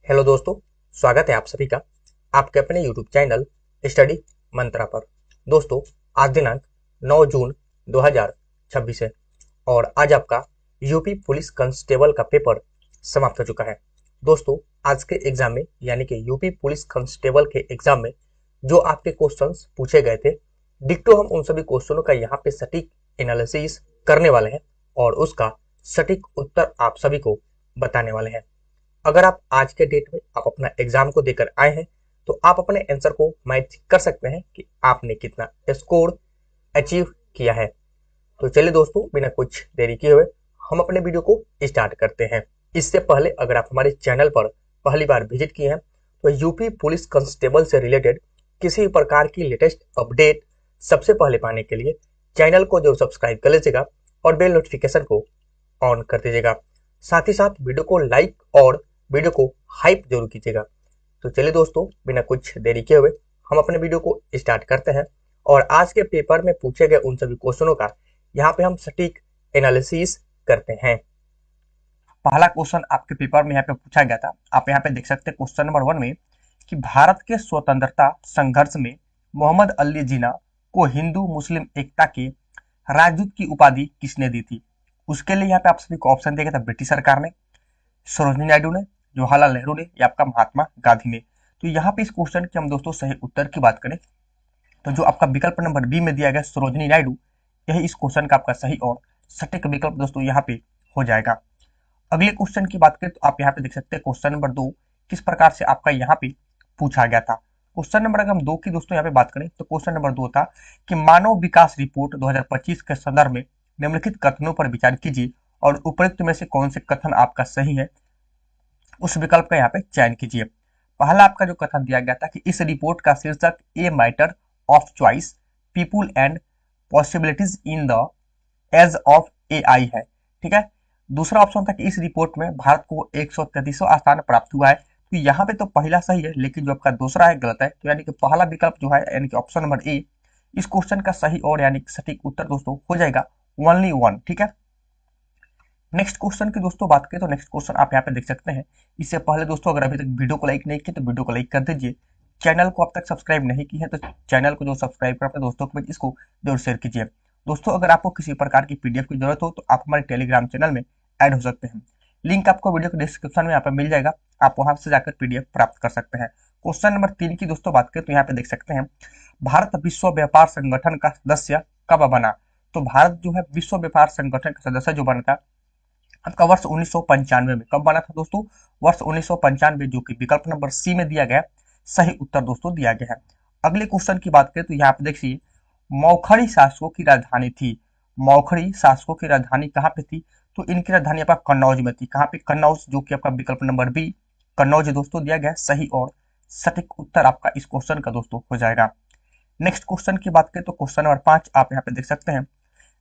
Hello दोस्तों, स्वागत है आप सभी का आपके अपने YouTube चैनल स्टडी मंत्रा पर। दोस्तों, आज दिनांक 9 जून 2026 है और आज आपका यूपी पुलिस कांस्टेबल का पेपर समाप्त हो चुका है। दोस्तों, आज के एग्जाम में यानी कि यूपी पुलिस कांस्टेबल के एग्जाम में जो आपके क्वेश्चंस पूछे गए थे, डिक्टो हम उन सभी क्वेश्चनों का यहाँ पे सटीक एनालिसिस करने वाले हैं और उसका सटीक उत्तर आप सभी को बताने वाले हैं। अगर आप आज के डेट में आप अपना एग्जाम को देकर आए हैं तो आप अपने आंसर को मैच कर सकते हैं कि आपने कितना स्कोर अचीव किया है। तो चलिए दोस्तों, बिना कुछ देरी किए हुए हम अपने वीडियो को स्टार्ट करते हैं। इससे पहले अगर आप हमारे चैनल पर पहली बार विजिट किए हैं तो यूपी पुलिस कांस्टेबल से रिलेटेड किसी भी प्रकार की लेटेस्ट अपडेट सबसे पहले पाने के लिए चैनल को जरूर सब्सक्राइब कर लीजिएगा और बेल नोटिफिकेशन को ऑन कर दीजिएगा। साथ ही साथ वीडियो को लाइक और वीडियो को हाइप जरूर कीजिएगा। तो चलिए दोस्तों, बिना कुछ देरी किए हुए हम अपने वीडियो को स्टार्ट करते हैं और आज के पेपर में पूछे गए उन सभी क्वेश्चनों का यहाँ पे हम सटीक एनालिसिस करते हैं। पहला क्वेश्चन आपके पेपर में यहाँ पे पूछा गया था, आप यहाँ पे देख सकते हैं क्वेश्चन नंबर 1 में कि भारत के स्वतंत्रता संघर्ष में मोहम्मद अली जिन्ना को हिंदू मुस्लिम एकता के राजदूत की उपाधि किसने दी थी। उसके लिए यहाँ पे आप सभी को ऑप्शन दिया गया था, ब्रिटिश सरकार ने, सरोजिनी नायडू ने, जवाहरलाल नेहरू ने या आपका महात्मा गांधी ने। तो यहाँ पे इस क्वेश्चन के हम दोस्तों सही उत्तर की बात करें तो जो आपका विकल्प नंबर बी में दिया गया सरोजिनी नायडू, यही इस क्वेश्चन का आपका सही और सटीक विकल्प दोस्तों यहाँ पे हो जाएगा। अगले क्वेश्चन की बात करें तो आप यहाँ पे देख सकते हैं क्वेश्चन नंबर 2 किस प्रकार से आपका यहाँ पे पूछा गया था। क्वेश्चन नंबर अगर हम 2 की दोस्तों यहाँ पे बात करें तो क्वेश्चन नंबर 2 था कि मानव विकास रिपोर्ट 2025 के संदर्भ में निम्नलिखित कथनों पर विचार कीजिए और उपयुक्त में से कौन से कथन आपका सही है, उस विकल्प का यहाँ पे चयन कीजिए। पहला आपका जो कथन दिया गया था कि इस रिपोर्ट का शीर्षक a matter of choice people and possibilities in the age of AI है, ठीक है। दूसरा ऑप्शन था कि इस रिपोर्ट में भारत को 133वां स्थान प्राप्त हुआ है। तो यहाँ पे तो पहला सही है लेकिन जो आपका दूसरा है गलत है। तो यानी कि पहला विकल्प जो है यानी कि ऑप्शन नंबर ए इस क्वेश्चन का सही और यानी कि सटीक उत्तर दोस्तों हो जाएगा ओनली 1, ठीक है। नेक्स्ट क्वेश्चन की दोस्तों बात करें तो नेक्स्ट क्वेश्चन आप यहाँ पे देख सकते हैं। इससे पहले दोस्तों अगर अभी तक वीडियो को लाइक नहीं किया तो वीडियो को लाइक कर दीजिए। चैनल को अब तक सब्सक्राइब नहीं की है तो चैनल को जो सब्सक्राइब कर अपने दोस्तों के बीच इसको जरूर शेयर कीजिए। दोस्तों, अगर आपको किसी प्रकार की पीडीएफ की जरूरत हो तो आप हमारे टेलीग्राम चैनल में ऐड हो सकते हैं। लिंक आपको वीडियो के डिस्क्रिप्शन में यहाँ पे मिल जाएगा, आप वहां से जाकर पीडीएफ प्राप्त कर सकते हैं। क्वेश्चन नंबर 3 की दोस्तों बात करें तो यहाँ पे देख सकते हैं भारत विश्व व्यापार संगठन का सदस्य कब बना। तो भारत जो है विश्व व्यापार संगठन का सदस्य जो बना था आपका वर्ष 1995 में। कब बना था दोस्तों? वर्ष 1995, जो कि विकल्प नंबर सी में दिया गया सही उत्तर दोस्तों दिया गया है। अगले क्वेश्चन की बात करें तो यहाँ पे देखिए मौखड़ी शासकों की राजधानी थी। मौखड़ी शासकों की राजधानी कहाँ पे थी? तो इनकी राजधानी आपका कन्नौज में थी। कहाँ पे? कन्नौज, जो कि आपका विकल्प नंबर बी कन्नौज दोस्तों दिया गया सही और सटीक उत्तर आपका इस क्वेश्चन का दोस्तों हो जाएगा। नेक्स्ट क्वेश्चन की बात करें तो क्वेश्चन नंबर 5 आप यहाँ पे देख सकते हैं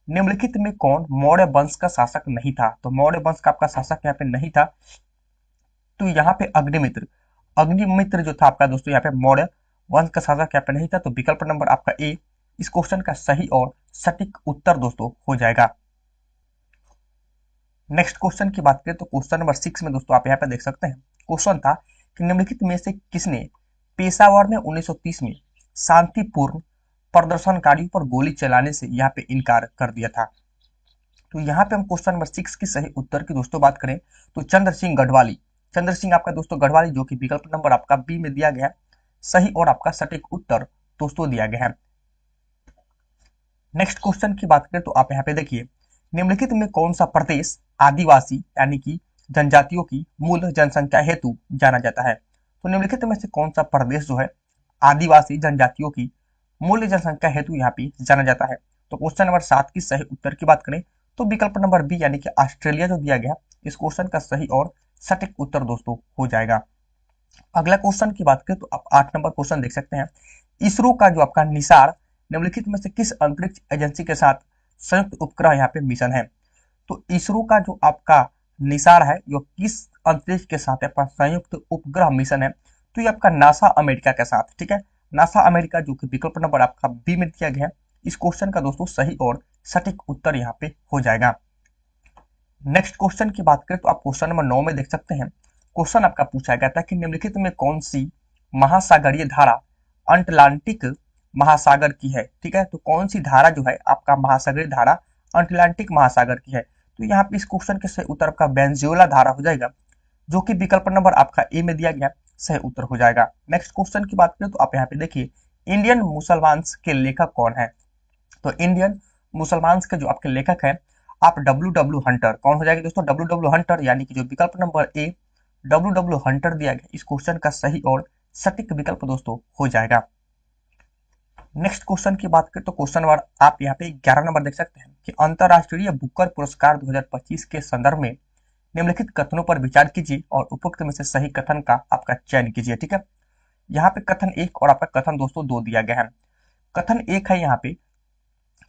निम्नलिखित में कौन मौर्य वंश का शासक नहीं था। तो मौर्य वंश का आपका शासक यहाँ पे नहीं था। तो यहाँ पे अग्निमित्र, अग्निमित्र जो था आपका दोस्तों यहाँ पे मौर्य वंश का शासक यहाँ पे नहीं था। तो विकल्प नंबर आपका ए इस क्वेश्चन का सही और सटीक उत्तर दोस्तों हो जाएगा। नेक्स्ट क्वेश्चन की बात करें तो क्वेश्चन नंबर 6 में दोस्तों आप यहाँ पे देख सकते हैं क्वेश्चन था कि निम्नलिखित में से किसने पेशावर में 1930 में शांतिपूर्ण प्रदर्शनकारियों पर गोली चलाने से यहाँ पे इनकार कर दिया था। तो यहाँ पे हम क्वेश्चन नंबर 6 की सही उत्तर की दोस्तों बात करें तो चंद्र सिंह गढ़वाली, चंद्र सिंह आपका दोस्तों गढ़वाली, जो कि विकल्प नंबर आपका बी में दिया गया सही और आपका सटीक उत्तर दोस्तों दिया गया है। नेक्स्ट क्वेश्चन की बात करें तो आप यहाँ पे देखिए निम्नलिखित में कौन सा प्रदेश आदिवासी यानी कि जनजातियों की मूल जनसंख्या हेतु जाना जाता है। तो निम्नलिखित में से कौन सा प्रदेश जो है आदिवासी जनजातियों की मूल जनसंख्या हेतु यहाँ पे जाना जाता है। तो क्वेश्चन नंबर 7 की सही उत्तर की बात करें तो विकल्प नंबर बी यानी कि ऑस्ट्रेलिया जो दिया गया इस क्वेश्चन का सही और सटीक उत्तर दोस्तों हो जाएगा। अगला क्वेश्चन की बात करें तो आप 8 नंबर क्वेश्चन देख सकते हैं इसरो का जो आपका निसार निम्नलिखित में से किस अंतरिक्ष एजेंसी के साथ संयुक्त उपग्रह यहाँ पे मिशन है। तो इसरो का जो आपका निसार है जो किस अंतरिक्ष के साथ आपका संयुक्त उपग्रह मिशन है। तो ये आपका नासा अमेरिका के साथ, ठीक है, नासा अमेरिका, जो कि विकल्प नंबर आपका बी में दिया गया है इस क्वेश्चन का दोस्तों सही और सटीक उत्तर यहाँ पे हो जाएगा। नेक्स्ट क्वेश्चन की बात करें तो आप क्वेश्चन नंबर 9 में देख सकते हैं क्वेश्चन आपका पूछा गया था कि निम्नलिखित में कौन सी महासागरीय धारा अटलांटिक महासागर की है। ठीक है, तो कौन सी धारा जो है आपका महासागरीय धारा अटलांटिक महासागर की है। तो यहाँ पे इस क्वेश्चन के सही उत्तर आपका वेनेजुएला धारा हो जाएगा, जो कि विकल्प नंबर आपका ए में दिया गया सही उत्तर हो जाएगा। नेक्स्ट क्वेश्चन की बात करें तो आप यहाँ पे देखिए, इंडियन मुसलमान के लेखक कौन है। तो इंडियन मुसलमान के जो आपके लेखक हैं आप डब्ल्यू हंटर, कौन हो जाएगा दोस्तों, डब्ल्यू हंटर, यानी कि जो विकल्प नंबर ए डब्ल्यू हंटर दिया गया इस क्वेश्चन का सही और सटीक विकल्प दोस्तों हो जाएगा। नेक्स्ट क्वेश्चन की बात करें तो क्वेश्चन नंबर आप यहाँ पे 11 नंबर देख सकते हैं कि अंतरराष्ट्रीय बुकर पुरस्कार 2025 के संदर्भ में निम्नलिखित कथनों पर विचार कीजिए और उपयुक्त में से सही कथन का आपका चयन कीजिए। ठीक है, यहाँ पे कथन 1 और आपका कथन दोस्तों 2 दिया गया है। कथन 1 है यहाँ पे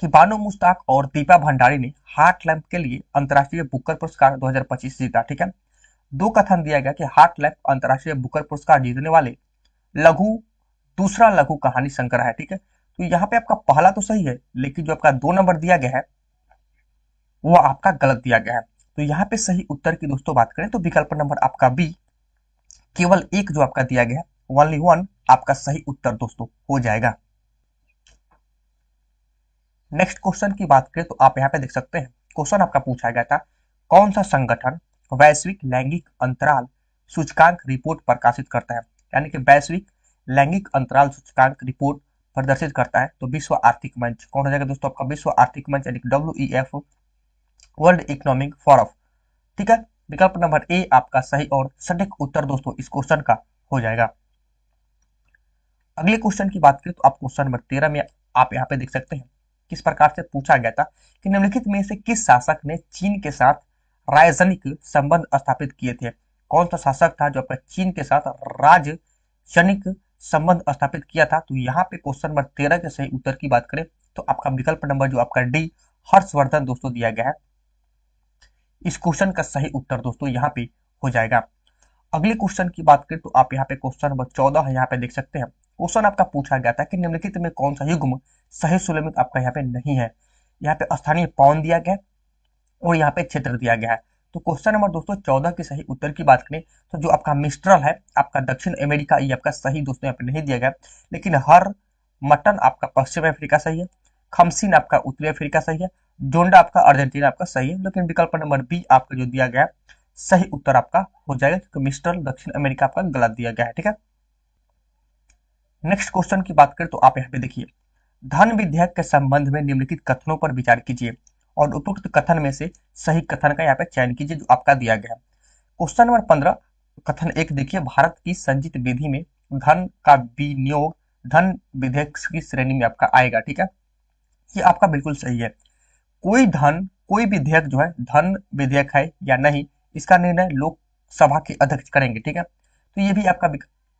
कि बानो मुश्ताक और दीपा भंडारी ने हार्ट लैम्प के लिए अंतरराष्ट्रीय बुकर पुरस्कार 2025 जीता। ठीक है, 2 कथन दिया गया कि हार्ट लैम्प अंतरराष्ट्रीय बुकर पुरस्कार जीतने वाले दूसरा लघु कहानी संग्रह है। ठीक है, तो यहाँ पे आपका पहला तो सही है, लेकिन जो आपका 2 नंबर दिया गया है वो आपका गलत दिया गया है। तो यहाँ पे सही उत्तर की दोस्तों बात करें तो विकल्प नंबर आपका बी केवल 1 जो आपका दिया गया है, ओनली 1 आपका सही उत्तर दोस्तों हो जाएगा। नेक्स्ट क्वेश्चन की बात करें तो आप यहाँ पे देख सकते हैं, क्वेश्चन आपका पूछा गया था कौन सा संगठन वैश्विक लैंगिक अंतराल सूचकांक रिपोर्ट प्रकाशित करता है, यानी कि वैश्विक लैंगिक अंतराल सूचकांक रिपोर्ट प्रदर्शित करता है। तो विश्व आर्थिक मंच, कौन हो जाएगा दोस्तों आपका विश्व आर्थिक मंच, यानी कि WEF, वर्ल्ड इकोनॉमिक फोरम। ठीक है, विकल्प नंबर ए आपका सही और सटीक उत्तर दोस्तों इस क्वेश्चन का हो जाएगा। अगले क्वेश्चन की बात करें तो आप क्वेश्चन नंबर 13 में आप यहाँ पे देख सकते हैं किस प्रकार से पूछा गया था कि निम्नलिखित में से किस शासक ने चीन के साथ राजनयिक संबंध स्थापित किए थे। कौन सा शासक था जो आपका चीन के साथ राजनयिक संबंध स्थापित किया था। तो यहाँ पे क्वेश्चन नंबर 13 के सही उत्तर की बात करें तो आपका विकल्प नंबर जो आपका डी हर्षवर्धन दोस्तों दिया गया है, इस क्वेश्चन का सही उत्तर दोस्तों यहाँ पे हो जाएगा। अगले क्वेश्चन की बात करें तो आप यहाँ पे क्वेश्चन नंबर 14 यहाँ पे देख सकते हैं, क्वेश्चन आपका पूछा गया था कि निम्नलिखित में कौन सा युग्म सही सुलमित आपका यहाँ पे नहीं है। यहाँ पे स्थानीय पौन दिया गया और यहाँ पे क्षेत्र दिया गया है। तो क्वेश्चन नंबर दोस्तों 14 के सही उत्तर की बात करें तो जो आपका मिस्ट्रल है आपका दक्षिण अमेरिका, ये आपका सही दोस्तों यहाँ पे नहीं दिया गया, लेकिन हर मटन आपका पश्चिम अफ्रीका सही है, खमसीन आपका उत्तरी अफ्रीका सही है, जोंडा आपका अर्जेंटीना आपका सही है, लेकिन विकल्प नंबर बी आपका जो दिया गया सही उत्तर आपका हो जाएगा, क्योंकि मिस्ट्रल दक्षिण अमेरिका आपका गलत दिया गया है। ठीक है, नेक्स्ट क्वेश्चन की बात करें तो आप यहाँ पे देखिए, धन विधेयक के संबंध में निम्नलिखित कथनों पर विचार कीजिए और उपयुक्त कथन में से सही कथन का यहाँ पे चयन कीजिए जो आपका दिया गया है। क्वेश्चन नंबर 15 कथन 1 देखिए, भारत की संचित विधि में धन का विनियोग धन विधेयक की श्रेणी में आपका आएगा। ठीक है, ये आपका बिल्कुल सही है। कोई विधेयक जो है धन विधेयक है या नहीं, इसका निर्णय लोकसभा के अध्यक्ष करेंगे। ठीक है, तो ये भी आपका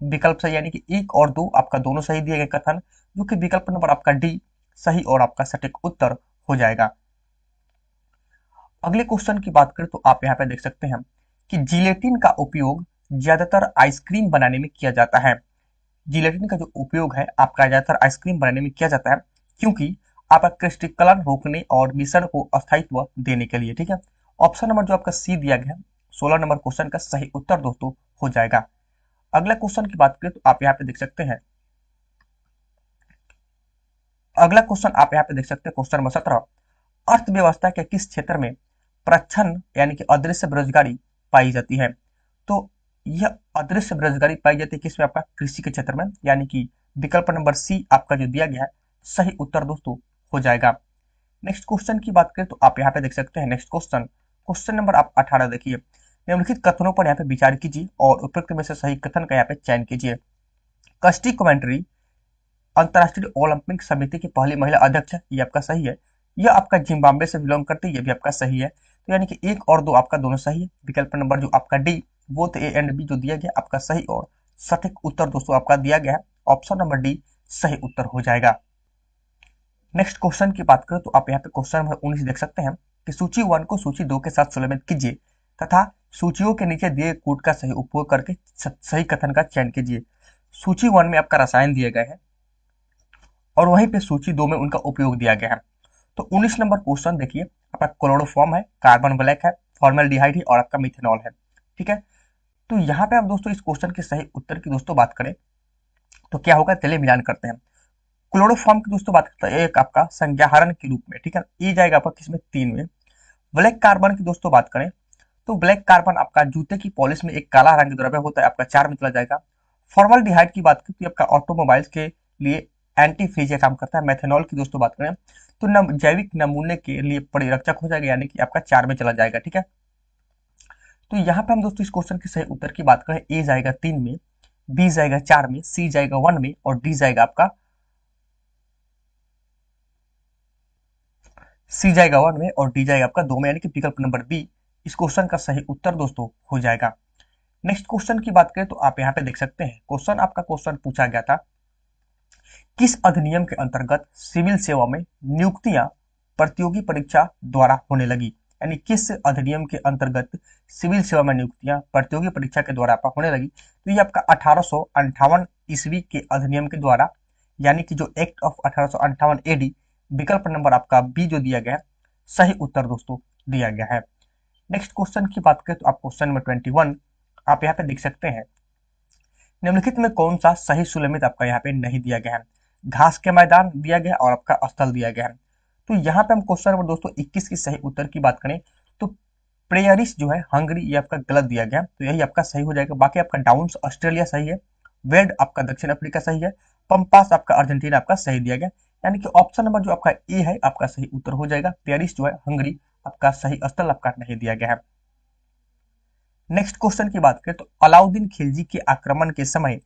विकल्प सही, यानी कि 1 और 2 आपका दोनों सही दिए गए कथन, जो कि विकल्प नंबर आपका डी सही और आपका सटीक उत्तर हो जाएगा। अगले क्वेश्चन की बात करें तो आप यहाँ पे देख सकते हैं कि जिलेटिन का उपयोग ज्यादातर आइसक्रीम बनाने में किया जाता है। जिलेटिन का जो उपयोग है आपका ज्यादातर आइसक्रीम बनाने में किया जाता है, क्योंकि आपका क्रिस्टलीकरण रोकने और मिश्रण को अस्थायित्व देने के लिए। ठीक है, ऑप्शन नंबर जो आपका सी दिया गया 16 नंबर क्वेश्चन का सही उत्तर दोस्तों हो जाएगा। अगला क्वेश्चन की बात करें तो आप यहाँ पे देख सकते हैं, अगला क्वेश्चन आप यहाँ पे देख सकते हैं क्वेश्चन नंबर 17, अर्थव्यवस्था के किस क्षेत्र में प्रच्छन्न यानी कि अदृश्य बेरोजगारी पाई जाती है। तो यह अदृश्य बेरोजगारी पाई जाती है किसमें, आपका कृषि के क्षेत्र में, यानी कि विकल्प नंबर सी आपका जो दिया गया है सही उत्तर दोस्तों हो जाएगा। नेक्स्ट क्वेश्चन की बात करें तो आप यहाँ पे देख सकते हैं, नेक्स्ट क्वेश्चन नंबर आप 18 देखिए, निम्नलिखित कथनों पर यहाँ पे विचार कीजिए और उपयुक्त में से सही कथन का यहाँ पे चयन कीजिए। कस्टी कमेंट्री अंतरराष्ट्रीय ओलंपिक समिति की पहली महिला अध्यक्ष है, ये आपका सही है। यह आपका जिम्बाब्वे से बिलोंग करती है, ये भी आपका सही है। तो यानी कि 1 और 2 आपका दोनों सही है। विकल्प नंबर जो आपका D both A and B जो दिया गया आपका सही और सटीक उत्तर दोस्तों आपका दिया गया है, ऑप्शन नंबर डी सही उत्तर हो जाएगा। नेक्स्ट क्वेश्चन की बात करें तो आप यहाँ पे क्वेश्चन नंबर 19 देख सकते हैं कि सूची 1 को सूची 2 के साथ सुलमित कीजिए तथा सूचियों के नीचे दिए कूट का सही उपयोग करके सही कथन का चयन कीजिए। सूची 1 में आपका रसायन दिए गए हैं और वहीं पे सूची 2 में उनका उपयोग दिया गया है। तो 19 नंबर क्वेश्चन देखिए, आपका क्लोरोफॉर्म है, कार्बन ब्लैक है, फॉर्मल्डिहाइड है और आपका मिथेनॉल है। ठीक है, तो यहाँ पे हम दोस्तों इस क्वेश्चन के सही उत्तर की दोस्तों बात करें तो क्या होगा, चलिए मिलान करते हैं। क्लोरोफॉर्म की दोस्तों बात करते हैं एक आपका संज्ञाहरण के रूप में, ठीक है, ये जाएगा आपका किसमें, 3 में। ब्लैक कार्बन की दोस्तों बात करें तो ब्लैक कार्बन आपका जूते की पॉलिश में एक काला रंग द्रव्य होता है, आपका 4 में चला जाएगा। फॉर्मल्डिहाइड की बात करें तो आपका ऑटोमोबाइल्स के लिए एंटी फ्रीज काम करता है। मेथेनॉल की दोस्तों बात करें तो जैविक नमूने के लिए परिरक्षक हो जाएगा, यानी कि आपका 4 में चला जाएगा, ठीक है। तो यहाँ पे हम दोस्तों इस क्वेश्चन के सही उत्तर की बात करें, ए जाएगा 3 में, बी जाएगा 4 में, सी जाएगा 1 में और डी जाएगा आपका 1 में और डी जाएगा आपका 2 में, यानी कि विकल्प नंबर बी इस क्वेश्चन का सही उत्तर दोस्तों हो जाएगा। नेक्स्ट क्वेश्चन की बात करें तो आप यहाँ पे देख सकते हैं, क्वेश्चन पूछा गया था, किस अधिनियम के अंतर्गत सिविल सेवा में नियुक्तियां प्रतियोगी परीक्षा द्वारा होने लगी, यानी किस अधिनियम के अंतर्गत सिविल सेवा में नियुक्तियां प्रतियोगी परीक्षा के द्वारा आपका होने लगी। तो ये आपका 1858 ईस्वी के अधिनियम के द्वारा, यानी कि जो एक्ट ऑफ 1858 एडी, विकल्प नंबर आपका बी जो दिया गया है, सही उत्तर दोस्तों दिया गया है। नेक्स्ट क्वेश्चन की बात करें तो आप क्वेश्चन नंबर 21 आप यहाँ पे देख सकते हैं, निम्नलिखित में कौन सा सही सुलमित आपका यहाँ पे नहीं दिया गया है। घास के मैदान दिया गया और आपका स्थल दिया गया है। तो यहाँ पे हम क्वेश्चन नंबर दोस्तों 21 की सही उत्तर की बात करें तो प्रेयरिस जो है हंगरी, ये आपका गलत दिया गया, तो यही आपका सही हो जाएगा। बाकी आपका डाउन्स ऑस्ट्रेलिया सही है, वेड आपका दक्षिण अफ्रीका सही है, पंपास आपका अर्जेंटीना आपका सही दिया गया, यानी कि ऑप्शन नंबर जो आपका ए है आपका सही उत्तर हो जाएगा। पेरिस जो है हंगरी आपका सही स्थल आपका नहीं दिया गया है। नेक्स्ट क्वेश्चन की बात करें तो अलाउद्दीन खिलजी के आक्रमण के समय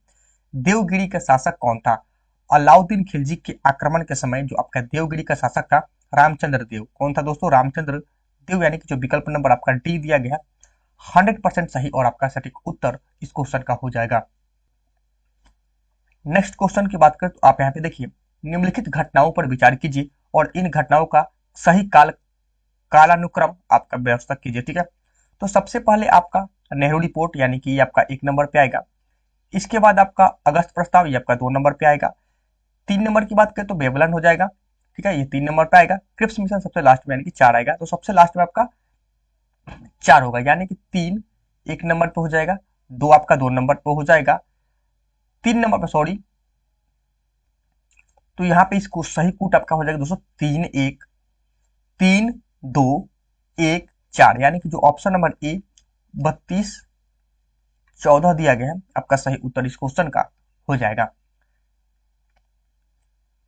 देवगिरी का शासक कौन था। अलाउद्दीन खिलजी के आक्रमण के समय जो आपका देवगिरी का शासक था, रामचंद्र देव। कौन था दोस्तों, रामचंद्र देव, यानी कि जो विकल्प नंबर आपका डी दिया गया 100% सही और आपका सटीक उत्तर इस क्वेश्चन का हो जाएगा। नेक्स्ट क्वेश्चन की बात करें तो आप यहाँ पे देखिए, निम्नलिखित घटनाओं पर विचार कीजिए और इन घटनाओं का सही कालानुक्रम आपका व्यवस्था कीजिए, ठीक है। तो सबसे पहले आपका नेहरू रिपोर्ट, यानी कि ये आपका 1 नंबर पे आएगा। इसके बाद आपका अगस्त प्रस्ताव, ये आपका 2 नंबर पे आएगा। 3 नंबर की बात करें तो बेबलन हो जाएगा, ठीक है, ये 3 नंबर पे आएगा। क्रिप्स मिशन सबसे लास्ट में, यानी कि 4 आएगा, तो सबसे लास्ट में आपका 4 होगा, यानी कि 3 1 नंबर पे हो जाएगा, 2 आपका 2 नंबर पे हो जाएगा, 3 नंबर पे सॉरी, तो यहाँ पे इसको सही कूट आपका हो जाएगा दोस्तों 3 1 3 2 1 4, यानी कि जो ऑप्शन नंबर ए 32 14 दिया गया है आपका सही उत्तर इस क्वेश्चन का हो जाएगा।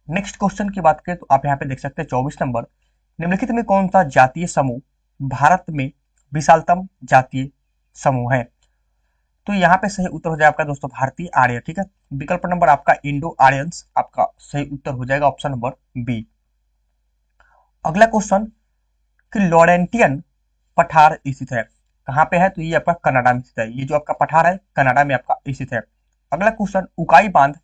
नेक्स्ट क्वेश्चन की बात करें तो आप यहाँ पे देख सकते हैं 24 नंबर, निम्नलिखित में कौन सा जातीय समूह भारत में विशालतम जातीय समूह है। तो यहाँ पे सही उत्तर हो जाएगा आपका दोस्तों भारतीय आर्य, ठीक है। विकल्प नंबर आपका इंडो आर्यंस आपका सही उत्तर हो जाएगा, ऑप्शन नंबर बी। अगला क्वेश्चन कि लॉरेंटियन पठार स्थित है, कहाँ पे है, तो ये आपका कनाडा में स्थित है। ये जो आपका पठार है कनाडा में आपका स्थित है। अगला क्वेश्चन, उकाई बांध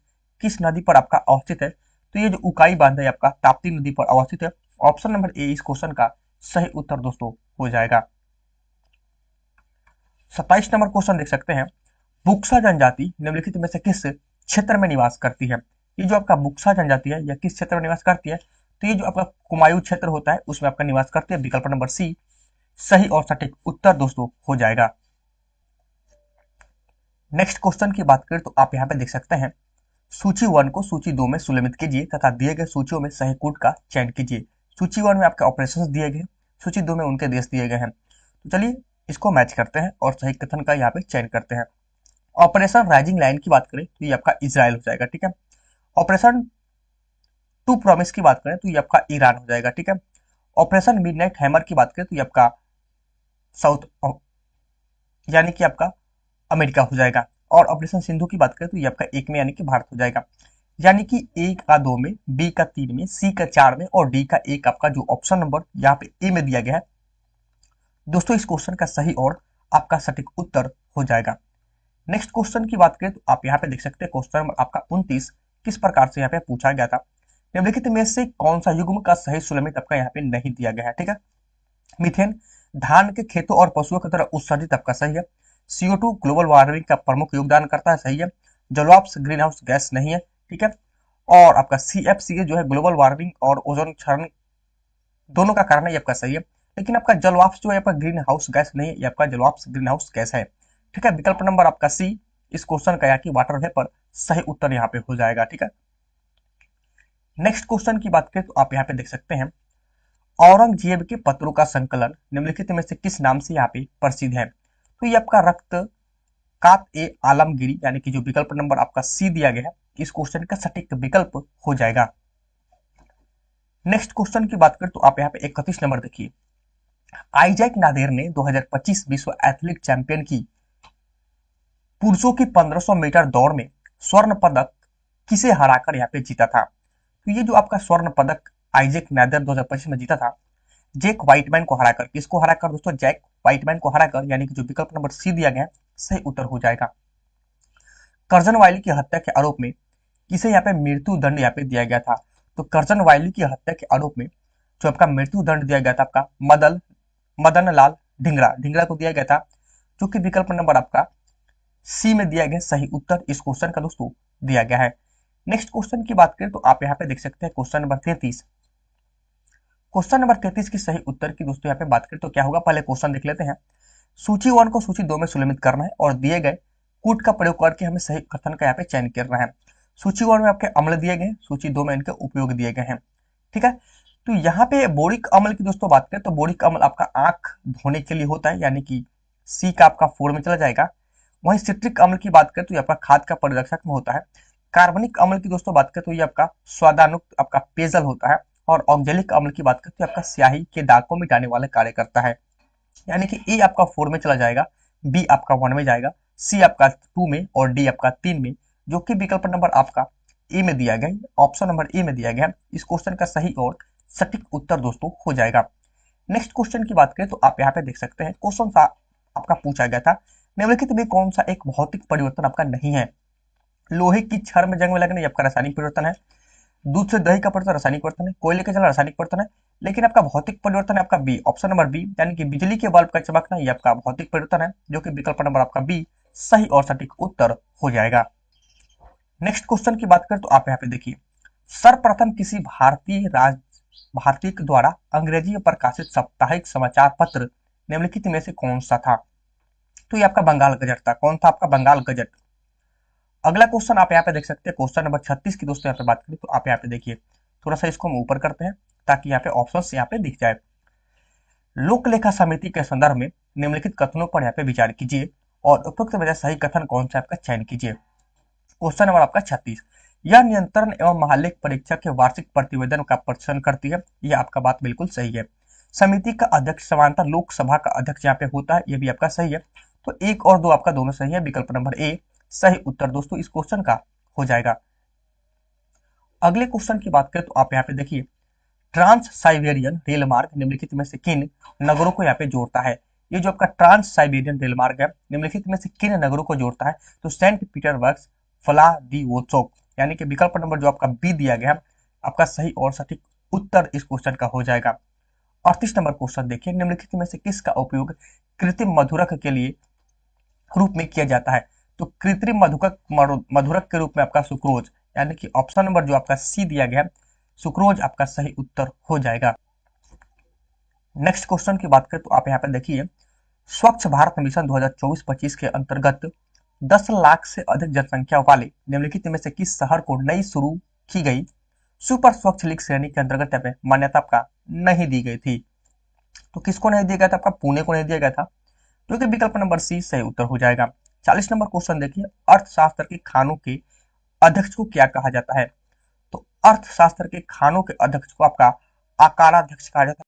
किस नदी पर आपका अवस्थित है। तो ये जो उकाई बांध है आपका ताप्ती नदी पर अवस्थित है, ऑप्शन नंबर ए इस क्वेश्चन का सही उत्तर दोस्तों हो जाएगा। 27 नंबर क्वेश्चन देख सकते हैं, बुक्सा जनजाति निम्नलिखित में से किस क्षेत्र में निवास करती है। ये जो आपका बुक्सा जनजाति है यह किस क्षेत्र में निवास करती है, तो ये जो आपका कुमायूं क्षेत्र होता है उसमें आपका निवास करती है, विकल्प नंबर सी सही और सटीक उत्तर दोस्तों हो जाएगा। नेक्स्ट क्वेश्चन की बात करें तो आप यहाँ पे देख सकते हैं, सूची 1 को सूची 2 में सुलमित कीजिए तथा दिए गए सूचियों में सही कूट का चयन कीजिए। सूची 1 में आपके ऑपरेशंस दिए गए, सूची 2 में उनके देश दिए गए हैं। तो चलिए इसको मैच करते हैं और सही कथन का यहाँ पे चयन करते हैं। ऑपरेशन राइजिंग लाइन की बात करें तो ये आपका इजराइल हो जाएगा, ठीक है। ऑपरेशन टू प्रॉमिस की बात करें तो ये आपका ईरान हो जाएगा, ठीक है। ऑपरेशन मिडनाइट हैमर की बात करें तो ये आपका साउथ यानी कि आपका अमेरिका हो जाएगा। और ऑपरेशन सिंधु की बात करें तो ये आपका 1 में यानी कि भारत हो जाएगा। यानी कि ए का 2 में, बी का 3 में, सी का 4 में और डी का 1 आपका जो ऑप्शन नंबर यहाँ पे ए में दिया गया है दोस्तों इस क्वेश्चन का सही और आपका सटीक उत्तर हो जाएगा। नेक्स्ट क्वेश्चन की बात करें तो आप यहाँ पे देख सकते हैं, क्वेश्चन नंबर आपका 29 किस प्रकार से यहाँ पे पूछा गया था, निम्नलिखित में से कौन सा युग्म का सही सुलमित आपका यहाँ पे नहीं दिया गया है, ठीक है। मीथेन धान के खेतों और पशुओं की तरह उत्सर्जित आपका सही है। CO2 ग्लोबल वार्मिंग का प्रमुख योगदान करता है, सही है। जलवाष्प ग्रीन हाउस गैस नहीं है, ठीक है। और आपका CFCA जो है ग्लोबल वार्मिंग और ओजोन क्षरण दोनों का कारण है, ये आपका सही है। लेकिन आपका जलवाष्प जो है आपका ग्रीन हाउस गैस नहीं है, ये आपका जलवाष्प ग्रीन हाउस गैस है। ठीक है, विकल्प नंबर आपका सी इस क्वेश्चन का कि वाटर वेपर सही उत्तर यहाँ पे हो जाएगा। ठीक है, नेक्स्ट क्वेश्चन की बात करें तो आप यहाँ पे देख सकते हैं, औरंगजेब के पत्रों का संकलन निम्नलिखित में से किस नाम से यहाँ पे प्रसिद्ध है? तो ये आपका रक्त कात ए आलमगिरी यानी कि जो विकल्प नंबर आपका सी दिया गया है इस क्वेश्चन का सटीक विकल्प हो जाएगा। नेक्स्ट क्वेश्चन की बात करें तो आप यहाँ पे 31 नंबर देखिए, आइजैक नादेर ने 2025 विश्व एथलेटिक चैंपियन की पुरुषों की 1500 मीटर दौड़ में स्वर्ण पदक किसे हराकर यहाँ पे जीता था? तो ये जो आपका स्वर्ण पदक आइजैक नादेर 2025 में जीता था, जैक व्हाइटमैन को हराकर। किसको हराकर दोस्तों? जैक व्हाइटमैन को हराकर, यानी कि जो विकल्प नंबर सी दिया गया सही उत्तर हो जाएगा। कर्जन वायली की हत्या के आरोप में किसे यहाँ पे मृत्यु दंड यहाँ पे दिया गया था? तो कर्जन वायली की हत्या के आरोप में जो आपका मृत्यु दंड दिया गया था आपका मदन लाल ढिंगरा को दिया गया था, जो कि विकल्प नंबर आपका सी में दिया गया सही उत्तर इस क्वेश्चन का दोस्तों दिया गया है। नेक्स्ट क्वेश्चन की बात करें तो आप यहाँ पे देख सकते हैं क्वेश्चन नंबर 33। क्वेश्चन नंबर 33 की सही उत्तर की दोस्तों यहाँ पे बात करें तो क्या होगा, पहले क्वेश्चन देख लेते हैं। सूची 1 को सूची 2 में सुलमित करना है और दिए गए कूट का प्रयोग करके हमें सही कथन का यहाँ पे चयन करना है। सूची 1 में आपके अम्ल दिए गए हैं, सूची 2 में इनके उपयोग दिए गए हैं। ठीक है, तो यहाँ पे बोरिक अम्ल की दोस्तों बात करें तो बोरिक अम्ल आपका आंख धोने के लिए होता है, यानी कि सी का आपका 4 में चला जाएगा। वहीं सिट्रिक अम्ल की बात करें तो ये आपका खाद का परिरक्षक में होता है। कार्बनिक अम्ल की दोस्तों बात करें तो ये आपका स्वादानुक्त आपका पेयजल होता है। और ऑक्जेलिक अम्ल की बात करें तो आपका स्याही के दाग को मिटाने वाला कार्य करता है, यानी कि ए आपका 4 में चला जाएगा, बी आपका 1 में जाएगा, सी आपका 2 में और डी आपका 3 में, जो कि विकल्प नंबर आपका ए में दिया गया, ऑप्शन नंबर ए में दिया गया। इस क्वेश्चन का सही और सटीक उत्तर दोस्तों हो जाएगा। नेक्स्ट क्वेश्चन की बात करें तो आप यहाँ पे देख सकते हैं, क्वेश्चन आपका पूछा गया था, निम्नलिखित में कौन सा एक भौतिक परिवर्तन आपका नहीं है? लोहे की छड़ में जंग में लगना आपका रासायनिक परिवर्तन है, दूध से दही का परिवर्तन रासायनिक परिवर्तन है, कोयले के जलना रासायनिक परिवर्तन है, लेकिन आपका भौतिक परिवर्तन है आपका बी, ऑप्शन नंबर बी, यानी कि बिजली के बल्ब का चमकना ये आपका भौतिक परिवर्तन है, जो कि विकल्प नंबर आपका बी सही और सटीक उत्तर हो जाएगा। नेक्स्ट क्वेश्चन की बात करें तो आप यहाँ पे देखिए, सर्वप्रथम किसी भारतीय के द्वारा अंग्रेजी में प्रकाशित साप्ताहिक समाचार पत्र निम्नलिखित में से कौन सा था? तो ये आपका बंगाल गजट था। कौन था आपका? बंगाल गजट। अगला क्वेश्चन आप यहाँ पे देख सकते हैं, क्वेश्चन नंबर 36 की दोस्तों यहाँ पे बात करें तो आप यहाँ पे देखिए, थोड़ा सा इसको हम ऊपर करते हैं ताकि यहाँ पे ऑप्शंस यहाँ पे दिख जाए। लोक लेखा समिति के संदर्भ में निम्नलिखित कथनों पर यहाँ पे विचार कीजिए और उपयुक्त में सही कथन कौन सा आपका चयन कीजिए। क्वेश्चन नंबर आपका 36, यह नियंत्रण एवं महालेख परीक्षा के वार्षिक प्रतिवेदन का प्रदर्शन करती है। यह आपका बात बिल्कुल सही है। समिति का अध्यक्ष समानता लोकसभा का अध्यक्ष यहाँ पे होता है, ये भी आपका सही है। तो 1 और 2 आपका दोनों सही है, विकल्प नंबर ए सही उत्तर दोस्तों इस क्वेश्चन का हो जाएगा। अगले क्वेश्चन की बात करें तो आप यहाँ पे देखिए, ट्रांस साइबेरियन रेल मार्ग निम्नलिखित में से किन नगरों को यहाँ पे जोड़ता है? ये जो आपका ट्रांस साइबेरियन रेल मार्ग है निम्नलिखित में से किन नगरों को जोड़ता है? तो सेंट पीटरबर्ग, व्लादिवोस्तोक, यानी कि विकल्प नंबर जो आपका बी दिया गया आपका सही और सटीक उत्तर इस क्वेश्चन का हो जाएगा। 38 नंबर क्वेश्चन देखिए, निम्नलिखित में से किसका उपयोग कृत्रिम मधुरक के लिए रूप में किया जाता है? तो कृत्रिम मधुरक के रूप में आपका सुक्रोज, यानी कि ऑप्शन नंबर जो आपका सी दिया गया सुक्रोज आपका सही उत्तर हो जाएगा। नेक्स्ट क्वेश्चन की बात करें तो आप यहाँ पे देखिए, स्वच्छ भारत मिशन 2024-25 के अंतर्गत 10 लाख से अधिक जनसंख्या वाले निम्नलिखित में से किस शहर को नई शुरू की गई सुपर स्वच्छ लीग श्रेणी के अंतर्गत यहाँ पे मान्यता आपका नहीं दी गई थी? तो किसको नहीं दिया गया था? आपका पुणे को नहीं दिया गया था, जो कि विकल्प नंबर सी सही उत्तर हो जाएगा। 40 नंबर क्वेश्चन देखिए, अर्थशास्त्र के खानों के अध्यक्ष को क्या कहा जाता है? तो अर्थशास्त्र के खानों के अध्यक्ष को आपका आकाराध्यक्ष कहा जाता है।